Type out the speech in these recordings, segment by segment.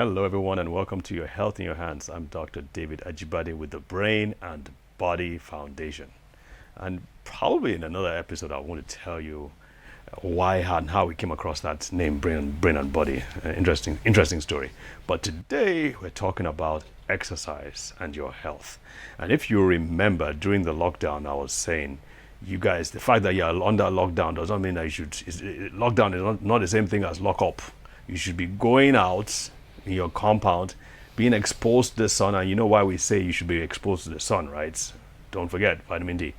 Hello, everyone, and welcome to Your Health in Your Hands. I'm Dr. David Ajibade with the Brain and Body Foundation. And probably in another episode, I want to tell you why and how we came across that name, Brain and Body. Interesting story. But today, we're talking about exercise and your health. And if you remember, during the lockdown, I was saying, you guys, the fact that you're under lockdown does not mean that lockdown is not the same thing as lock up. You should be going out in your compound, being exposed to the sun, and you know why we say you should be exposed to the sun, right? Don't forget vitamin D.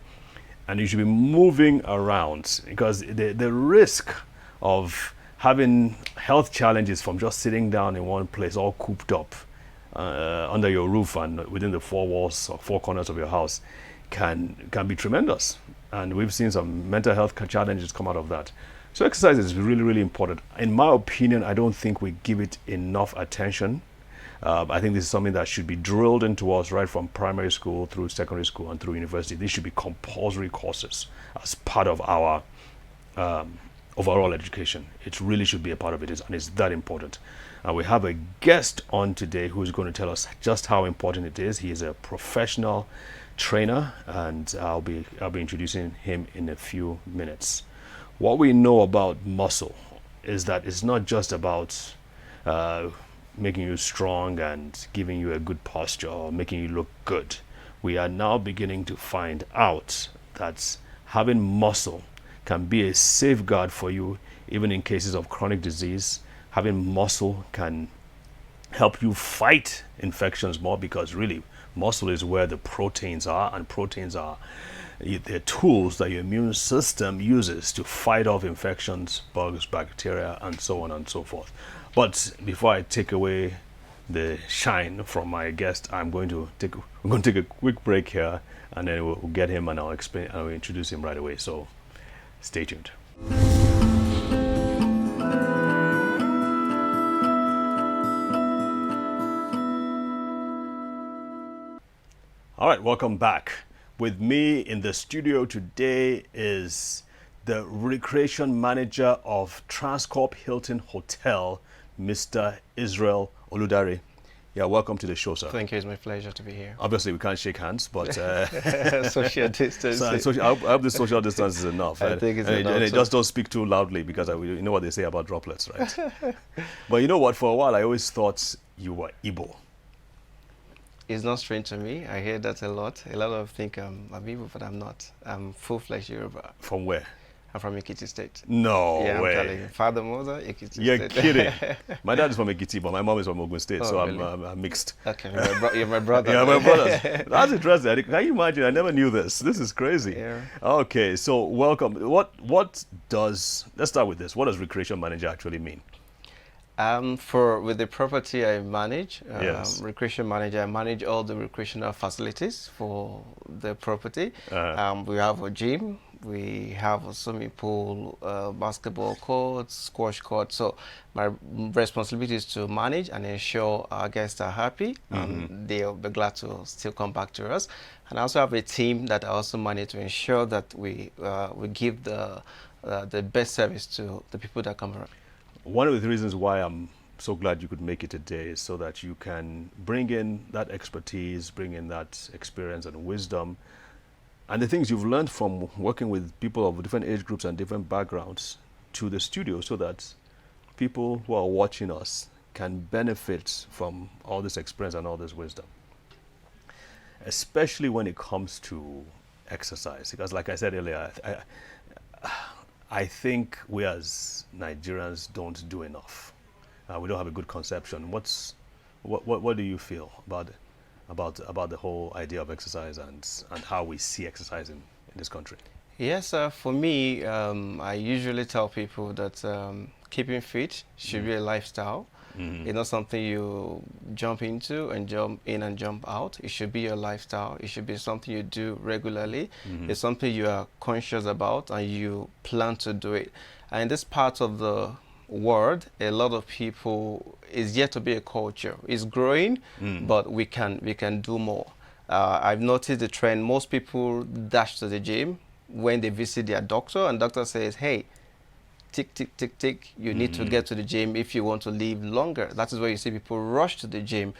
And you should be moving around, because the risk of having health challenges from just sitting down in one place all cooped up under your roof and within the four walls or four corners of your house can be tremendous. And we've seen some mental health challenges come out of that. So exercise is really, really important. In my opinion, I don't think we give it enough attention. I think this is something that should be drilled into us right from primary school through secondary school and through university. These should be compulsory courses as part of our overall education. It really should be a part of it, and it's that important. And we have a guest on today who's going to tell us just how important it is. He is a professional trainer, and I'll be introducing him in a few minutes. What we know about muscle is that it's not just about making you strong and giving you a good posture or making you look good. We are now beginning to find out that having muscle can be a safeguard for you even in cases of chronic disease. Having muscle can help you fight infections more, because really muscle is where the proteins are, and proteins are the tools that your immune system uses to fight off infections, bugs, bacteria, and so on and so forth. But before I take away the shine from my guest, we're going to take a quick break here, and then we'll get him and I'll introduce him right away. So stay tuned. All right, welcome back. With me in the studio today is the recreation manager of Transcorp Hilton Hotel, Mr. Israel Oludare. Yeah, welcome to the show, sir. Thank you. It's my pleasure to be here. Obviously, we can't shake hands, but social distance. I hope the social distance is enough. I think it's enough. And it just don't speak too loudly, because you know what they say about droplets, right? But you know what? For a while, I always thought you were Igbo. It's not strange to me. I hear that a lot. A lot of think I'm Igbo, but I'm not. I'm full-fledged Yoruba. From where? I'm from Ekiti State. No yeah, way. I'm telling you. Father, mother, Ekiti State. You're kidding. My dad is from Ekiti, but my mom is from Ogun State, Oh, so really? I'm mixed. Okay, you're my brother. Yeah, my brothers. That's interesting. Can you imagine? I never knew this. This is crazy. Yeah. Okay, so welcome. Let's start with this. What does recreation manager actually mean? With the property I manage, Yes. recreation manager, I manage all the recreational facilities for the property. We have a gym, we have a swimming pool, basketball courts, squash courts. So my responsibility is to manage and ensure our guests are happy, and they'll be glad to still come back to us. And I also have a team that I also manage to ensure that we give the best service to the people that come around. One of the reasons why I'm so glad you could make it today is so that you can bring in that expertise, bring in that experience and wisdom, and the things you've learned from working with people of different age groups and different backgrounds to the studio, so that people who are watching us can benefit from all this experience and all this wisdom, especially when it comes to exercise. Because like I said earlier, I think we as Nigerians don't do enough. We don't have a good conception. What do you feel about the whole idea of exercise and how we see exercise in this country? Yes, for me, I usually tell people that keeping fit should be a lifestyle. It's not something you jump into and jump in and jump out. It should be your lifestyle. It should be something you do regularly. It's something you are conscious about and you plan to do it. And in this part of the world, a lot of people, is yet to be a culture. It's growing, but we can do more. I've noticed the trend. Most people dash to the gym when they visit their doctor, and doctor says, hey, tick, tick, tick, tick. You need to get to the gym if you want to live longer. That is where you see people rush to the gym.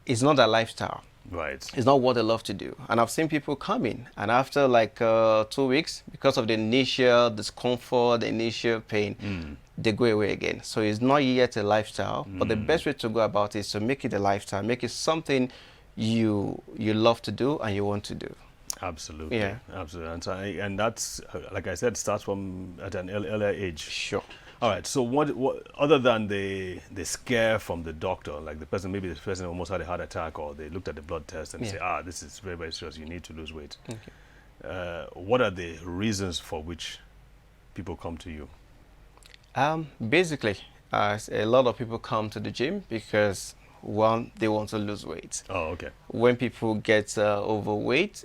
It's not a lifestyle. Right. It's not what they love to do. And I've seen people come in, and after like 2 weeks, because of the initial discomfort, the initial pain, they go away again. So it's not yet a lifestyle, but the best way to go about it is to make it a lifestyle, make it something you love to do and you want to do. Absolutely. Yeah. Absolutely. And that's, like I said, starts from at an earlier age. Sure. All right. So what other than the scare from the doctor, like maybe the person almost had a heart attack, or they looked at the blood test and say, this is very, very serious, you need to lose weight. Okay. What are the reasons for which people come to you? Basically, a lot of people come to the gym because, one, they want to lose weight. Oh, okay. When people get overweight,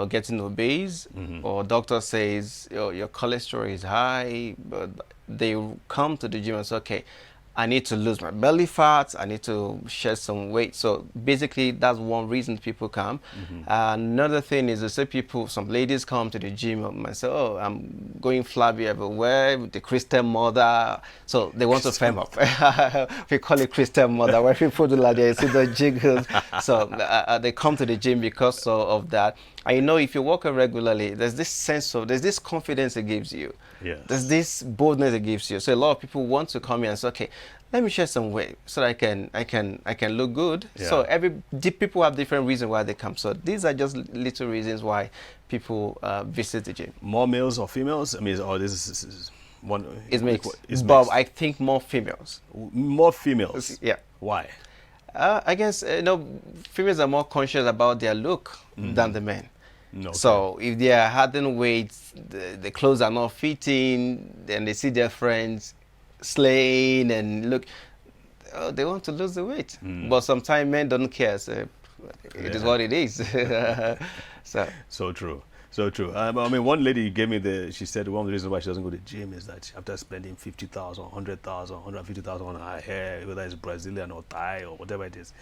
getting obese, or doctor says your cholesterol is high, but they come to the gym and say, okay, I need to lose my belly fat, I need to shed some weight. So basically, that's one reason people come. Another thing is, some ladies come to the gym and say, oh, I'm going flabby everywhere with the Christian mother. So they want to firm up. We call it Christian mother, where people do like they see the jiggles. So they come to the gym because of that. And you know, if you work out regularly, there's this confidence it gives you. Yes. There's this boldness it gives you. So a lot of people want to come here and say, okay, let me share some weight so that I can look good. Yeah. So people have different reasons why they come. So these are just little reasons why people visit the gym. More males or females? I mean, this is one. It's mixed. It's But mixed. I think more females. More females. Yeah. Why? I guess females are more conscious about their look than the men. Okay. So if they are adding weight, the clothes are not fitting, then they see their friends slaying and look, they want to lose the weight. But sometimes men don't care. So it is what it is. So true. So true. I mean, one lady gave me she said one of the reasons why she doesn't go to the gym is that after spending 50,000, 100,000, 150,000 on her hair, whether it's Brazilian or Thai or whatever it is,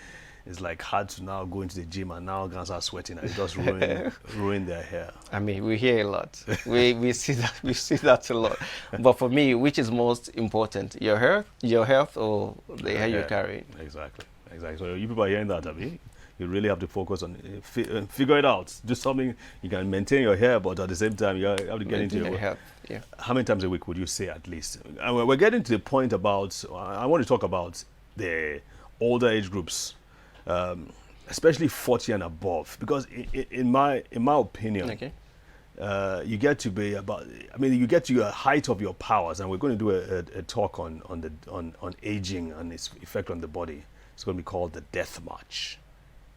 it's like hard to now go into the gym and now guys are sweating and it just ruin their hair. I mean, we hear a lot. we see that a lot. But for me, which is most important, your health, or the hair you carry? Exactly. So you people are hearing that, Abi? You really have to focus on figure it out. Do something you can maintain your hair, but at the same time you have to get into your health. Yeah. How many times a week would you say at least? And we're getting to the point about. I want to talk about the older age groups, especially 40 and above, because in my opinion, Okay. You get to be about. I mean, you get to your height of your powers, and we're going to do a talk on aging and its effect on the body. It's going to be called the Death March.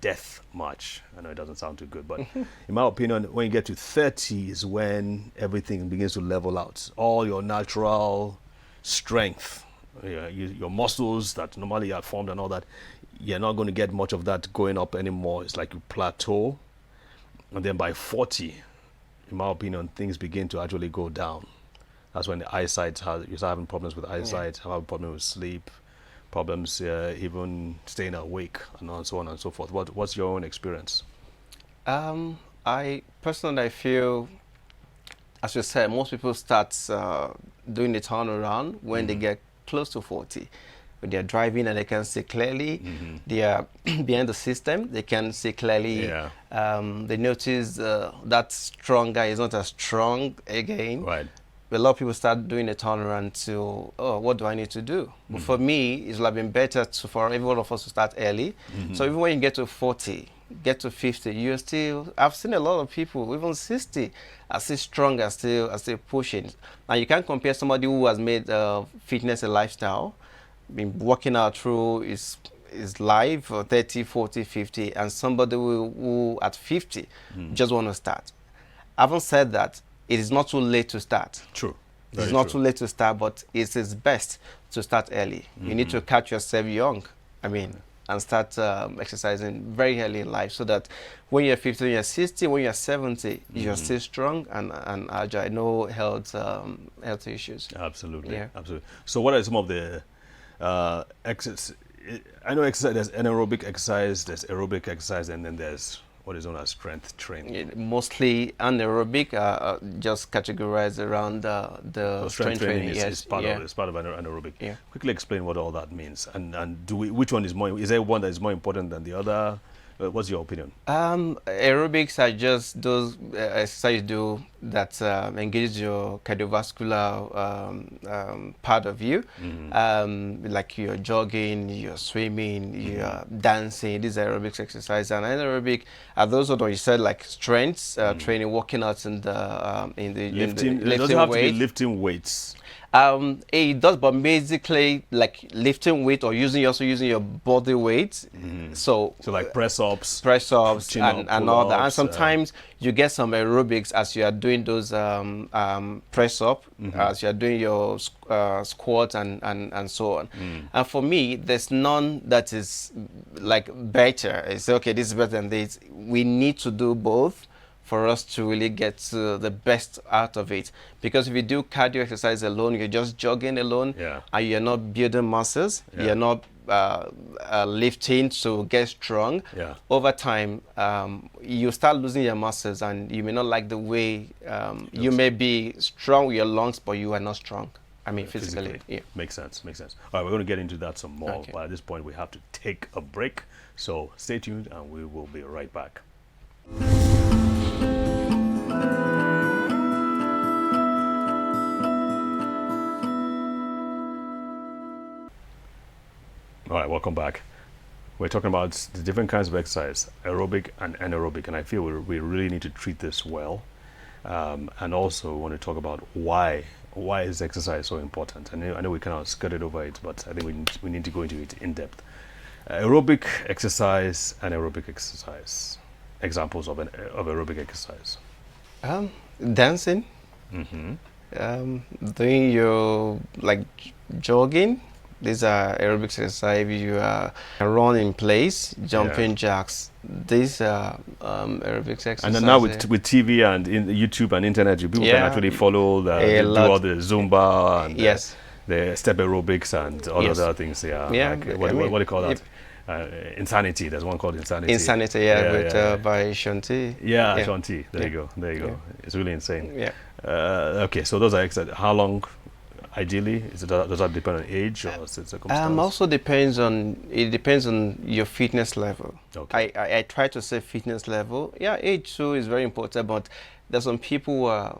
Death March. I know it doesn't sound too good, but in my opinion, when you get to 30 is when everything begins to level out. All your natural strength, your muscles that normally are formed and all that, you're not going to get much of that going up anymore. It's like you plateau. And then by 40, in my opinion, things begin to actually go down. That's when the eyesight, you start having problems with eyesight, have problems with sleep, problems even staying awake, and so on and so forth. What's your own experience? I personally feel, as you said, most people start doing the turnaround when they get close to 40. When they're driving and they can see clearly, they are behind the system, they can see clearly. Yeah. They notice that strong guy is not as strong again. Right. A lot of people start doing a turnaround to, oh, what do I need to do? But for me, it's like been better for every one of us to start early. So even when you get to 40, get to 50, you're still, I've seen a lot of people, even 60, are still strong, are still pushing. And you can't compare somebody who has made fitness a lifestyle, been working out through his life for 30, 40, 50, and somebody who at 50 just want to start. Having said that, it is not too late to start. True. It's not too late to start, but it is best to start early. You need to catch yourself young, and start exercising very early in life, so that when you're 50, when you're 60, when you're 70, you're still strong and agile, no health issues. Absolutely. Yeah. Absolutely. So what are some of the exercise? I know exercise, there's anaerobic exercise, there's aerobic exercise, and then there's what is known as strength training? Mostly anaerobic, just categorized around the So strength training is, Yes, is part of anaerobic. yeah. Quickly explain what all that means, and which one is more? Is there one that is more important than the other? What's your opinion? Aerobics are just those exercises you do that engage your cardiovascular part of you, like you're jogging, you're swimming, you're dancing. These are aerobics exercises, and anaerobic are those what you said, like strength training, working out in the Lifting. It doesn't lifting have to be weight. lifting weights. It does, but basically like lifting weight or also using your body weight. So like press ups, press-ups chin-up, and all that. And pull-ups, sometimes you get some aerobics as you are doing those press-up, as you are doing your squats and so on. And for me, there's none that is like better. It's okay, this is better than this. We need to do both for us to really get the best out of it. Because if you do cardio exercise alone, you're just jogging alone, and you're not building muscles, you're not lifting to get strong. Over time, you start losing your muscles, and you may not like the way you may be strong with your lungs, but you are not strong. I mean, physically. Yeah. Makes sense. Makes sense. All right, we're going to get into that some more, but at this point, we have to take a break. So stay tuned, and we will be right back. All right, welcome back. We're talking about the different kinds of exercise, aerobic and anaerobic, and I feel we really need to treat this well. And also want to talk about why is exercise so important. I know we kind of skirted over it, but I think we need to go into it in depth. Aerobic exercise, anaerobic exercise. Examples of aerobic exercise. Dancing. Doing your like jogging. These are aerobic exercise. You run in place, jumping jacks. These are aerobic exercises. And then now with TV and YouTube and internet, people can actually follow do all the Zumba and the step aerobics and all other things. Like, what do you call that? Insanity. There's one called Insanity. Insanity, by Shanti. Shanti. There you go. It's really insane. Okay, so those are exercises. How long? Ideally, does that depend on age or circumstance? Also depends on your fitness level. Okay. I try to say fitness level. Yeah, age too is very important, but there's some people who are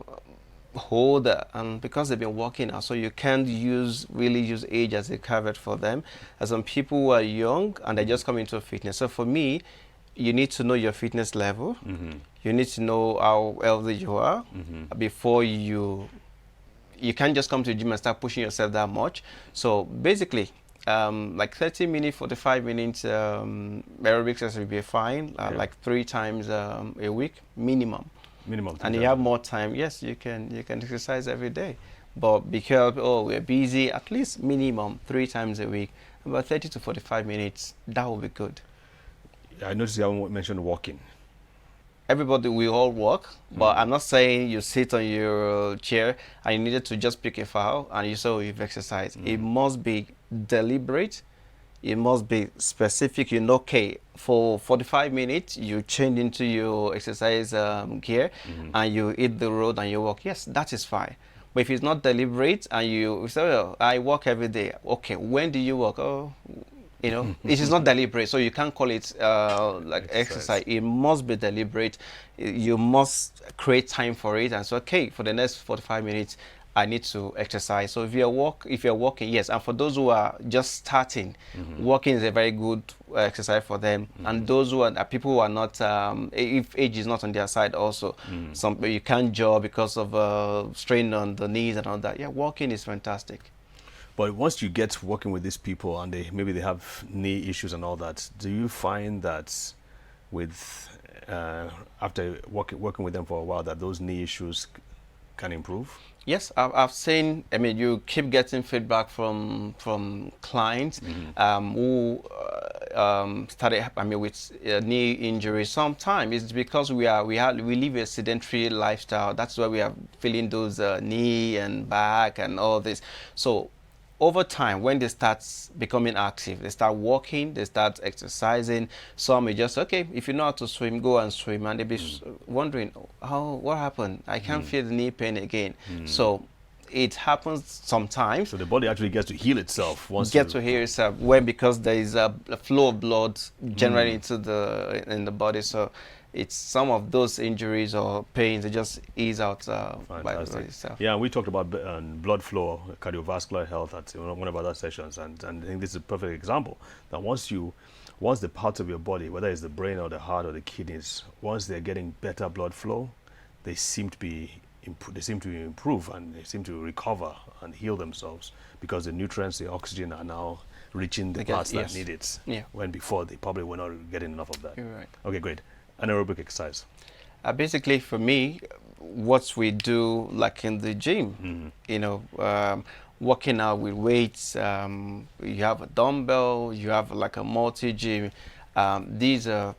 older and because they've been working out, so you can't really use age as a caveat for them. There's some people who are young and they just come into fitness. So for me, you need to know your fitness level. You need to know how healthy you are before you can't just come to the gym and start pushing yourself that much. So basically, like 30 minutes, 45 minutes aerobics exercise will be fine, like 3 times a week minimum. And you have more time, yes, you can exercise every day. But because we're busy, at least minimum 3 times a week, about 30 to 45 minutes, that will be good. I noticed you haven't mentioned walking. Everybody, we all walk, but I'm not saying you sit on your chair and you needed to just pick a file and you say you've exercised. It must be deliberate. It must be specific. Okay, for 45 minutes, you change into your exercise gear and you hit the road and you walk. Yes, that is fine. But if it's not deliberate and you say, I walk every day. Okay, when do you walk? It is not deliberate, so you can't call it like exercise. It must be deliberate. You must create time for it. And so, okay, for the next 45 minutes, I need to exercise. So if you're walking, yes. And for those who are just starting, walking is a very good exercise for them. And those who are people who are not, if age is not on their side, also, some you can't jog because of strain on the knees and all that. Yeah, walking is fantastic. But once you get working with these people and maybe they have knee issues and all that, do you find that with after working with them for a while that those knee issues can improve? Yes, I've seen. I mean, you keep getting feedback from clients who started. I mean, with knee injury. Sometimes it's because we live a sedentary lifestyle. That's why we are feeling those knee and back and all this. So over time, when they start becoming active, they start walking, they start exercising. Some may just, okay, if you know how to swim, go and swim, and they be wondering, what happened? I can't feel the knee pain again. So it happens sometimes. So the body actually gets to heal itself once To heal itself when, because there is a flow of blood generally into in the body. So it's some of those injuries or pains, they just ease out by the body itself. Yeah, we talked about blood flow, cardiovascular health at one of our other sessions, and I think this is a perfect example that once the parts of your body, whether it's the brain or the heart or the kidneys, once they're getting better blood flow, they seem to improve and they seem to recover and heal themselves, because the nutrients, the oxygen, are now reaching the parts that need it. Yeah. When before they probably were not getting enough of that. You're right. Okay, great. Anaerobic exercise. Basically, for me, what we do, like in the gym, working out with weights, you have a dumbbell, you have like a multi-gym. These are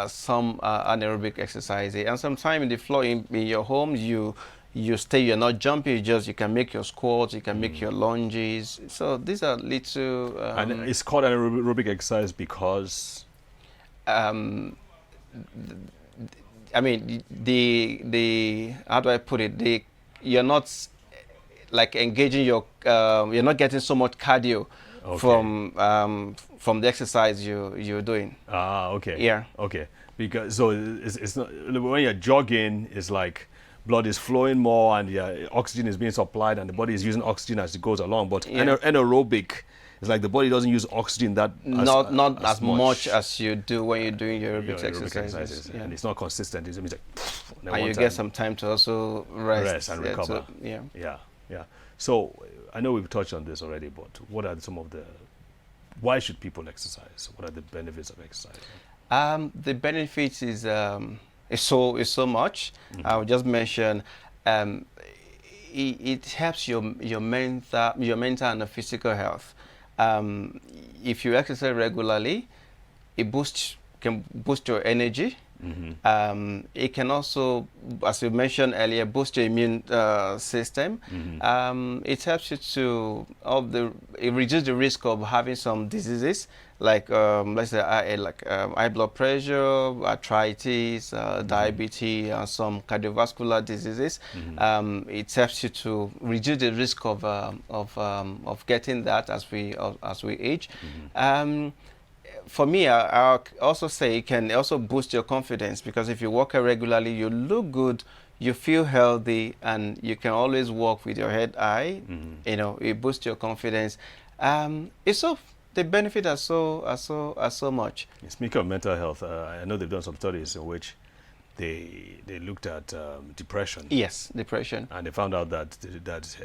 some anaerobic exercises. And sometimes in the floor in your home, you're not jumping, you can make your squats, you can make your lunges. So these are little... and it's called anaerobic exercise because... I mean, the how do I put it? You're not like engaging you're not getting so much cardio from the exercise you're doing. Okay. Yeah. Okay. Because so it's not, when you're jogging, it's like blood is flowing more and oxygen is being supplied and the body is using oxygen as it goes along. But anaerobic, it's like the body doesn't use oxygen not as much as you do when you're doing your aerobics exercises. Yeah. And it's not consistent. It's like, and you get some time to also rest and recover. Yeah. So I know we've touched on this already, but what are some of why should people exercise? What are the benefits of exercise? The benefits is so much. I will just mention it helps your mental and physical health. If you exercise regularly, it can boost your energy. It can also, as you mentioned earlier, boost your immune system. It helps you it reduces the risk of having some diseases like let's say high blood pressure, arthritis, diabetes, and some cardiovascular diseases. It helps you to reduce the risk of getting that as we age. For me, I also say it can also boost your confidence, because if you work out regularly, you look good, you feel healthy, and you can always walk with your head high. It boosts your confidence. The benefits are so much. Speaking of mental health, I know they've done some studies in which they looked at depression. Yes, depression. And they found out that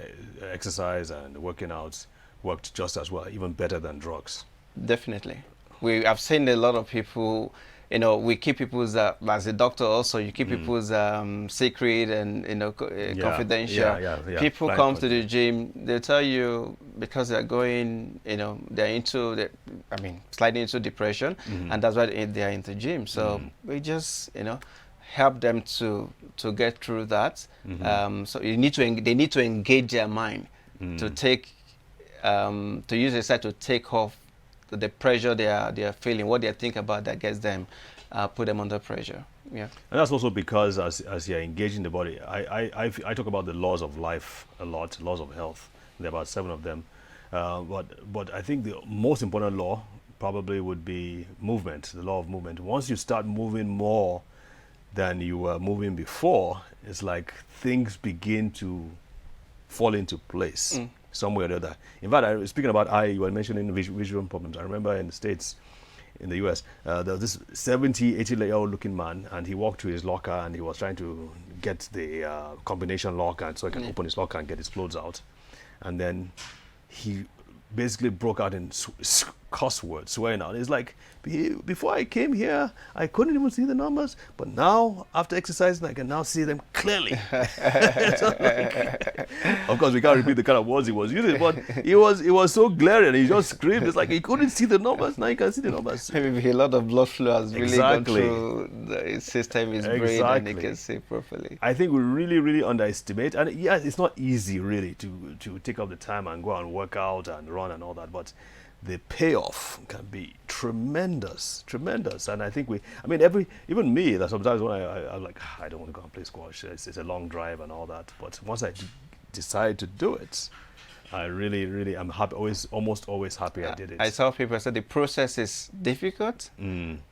exercise and working out worked just as well, even better than drugs. Definitely. I've seen a lot of people, we keep people's, as a doctor also, you keep people's secret and, confidential. People come to the gym, they tell you because they're going, they're sliding into depression, and that's why they're into gym. So we just, help them to get through that. So they need to engage their mind to take, to use the side to take off the pressure they are feeling, what they think about that gets them, put them under pressure. Yeah. And that's also because as you're engaging the body, I talk about the laws of life a lot, laws of health. There are about 7 of them. But I think the most important law probably would be movement, the law of movement. Once you start moving more than you were moving before, it's like things begin to fall into place. Some way or the other. In fact, speaking about you were mentioning visual problems. I remember in the States, in the US, there was this 70, 80-year-old looking man, and he walked to his locker and he was trying to get the combination lock, and so he can open his locker and get his clothes out. And then he basically broke out in cuss words, swearing out. It's like, before I came here, I couldn't even see the numbers, but now, after exercising, I can now see them clearly. So, like, of course, we can't repeat the kind of words he was using, but it was so glaring. He just screamed. It's like he couldn't see the numbers. Now you can see the numbers. Maybe a lot of blood flow has really gone Exactly. through the system, his brain, and he can see properly. I think we really, really underestimate, and yeah, it's not easy really to take up the time and go and work out and run and all that, but the payoff can be tremendous, tremendous. And I think even me, that sometimes when I'm like, I don't want to go and play squash. It's a long drive and all that. But once I decide to do it, I really, really, I'm happy. Almost always happy I did it. I tell people, I said the process is difficult,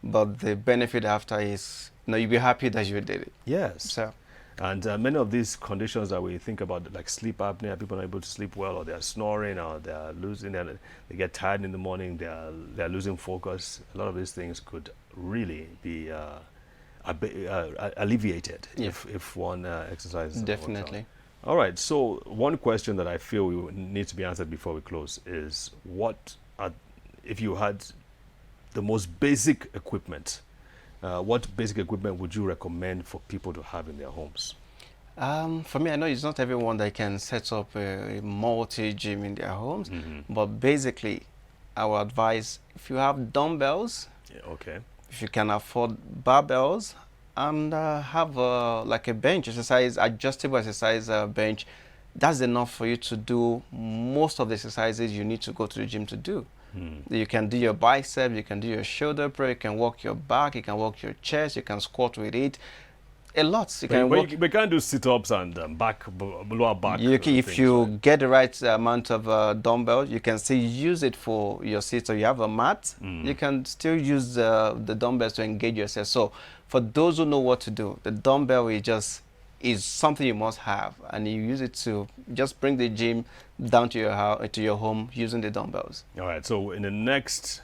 but the benefit after is, you'll be happy that you did it. Yes. So. And many of these conditions that we think about, like sleep apnea, people are not able to sleep well, or they're snoring, or they're losing, they get tired in the morning, they're losing focus. A lot of these things could really be alleviated if one exercises. Definitely. All right. So one question that I feel needs to be answered before we close is, if you had the most basic equipment? What basic equipment would you recommend for people to have in their homes? For me, I know it's not everyone that can set up a multi-gym in their homes, but basically, I would advise, if you have dumbbells, if you can afford barbells, and have like a bench exercise, adjustable exercise bench, that's enough for you to do most of the exercises you need to go to the gym to do. You can do your biceps, you can do your shoulder press, you can work your back, you can work your chest, you can squat with it. A lot. We can't do sit-ups and lower back. If you get the right amount of dumbbell, you can still use it for your sit. So you have a mat, you can still use the dumbbells to engage yourself. So for those who know what to do, the dumbbell is something you must have, and you use it to just bring the gym down to your house, to your home, using the dumbbells. All right. So in the next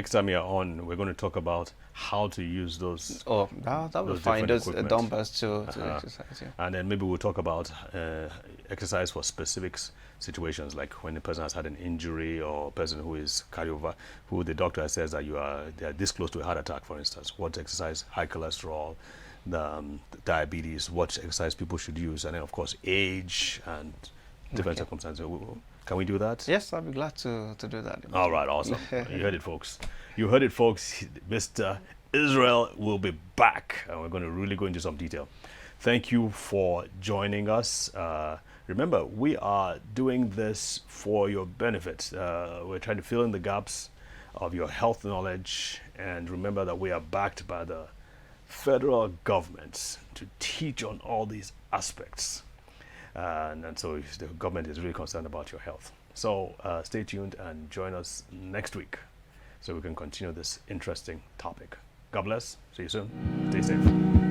time you're on, we're going to talk about how to use those. Oh, that will find those dumbbells to exercise. Yeah. And then maybe we'll talk about exercise for specific situations, like when the person has had an injury, or a person who is who the doctor says that they are this close to a heart attack, for instance. What exercise, high cholesterol, the diabetes, what exercise people should use, and then of course age and different circumstances. Can we do that? Yes, I'll be glad to do that. All right, awesome. You heard it, folks. You heard it, folks. Mr. Israel will be back, and we're going to really go into some detail. Thank you for joining us. Remember, we are doing this for your benefit. We're trying to fill in the gaps of your health knowledge, and remember that we are backed by the federal government to teach on all these aspects. And so the government is really concerned about your health. So stay tuned and join us next week so we can continue this interesting topic. God bless. See you soon. Stay safe.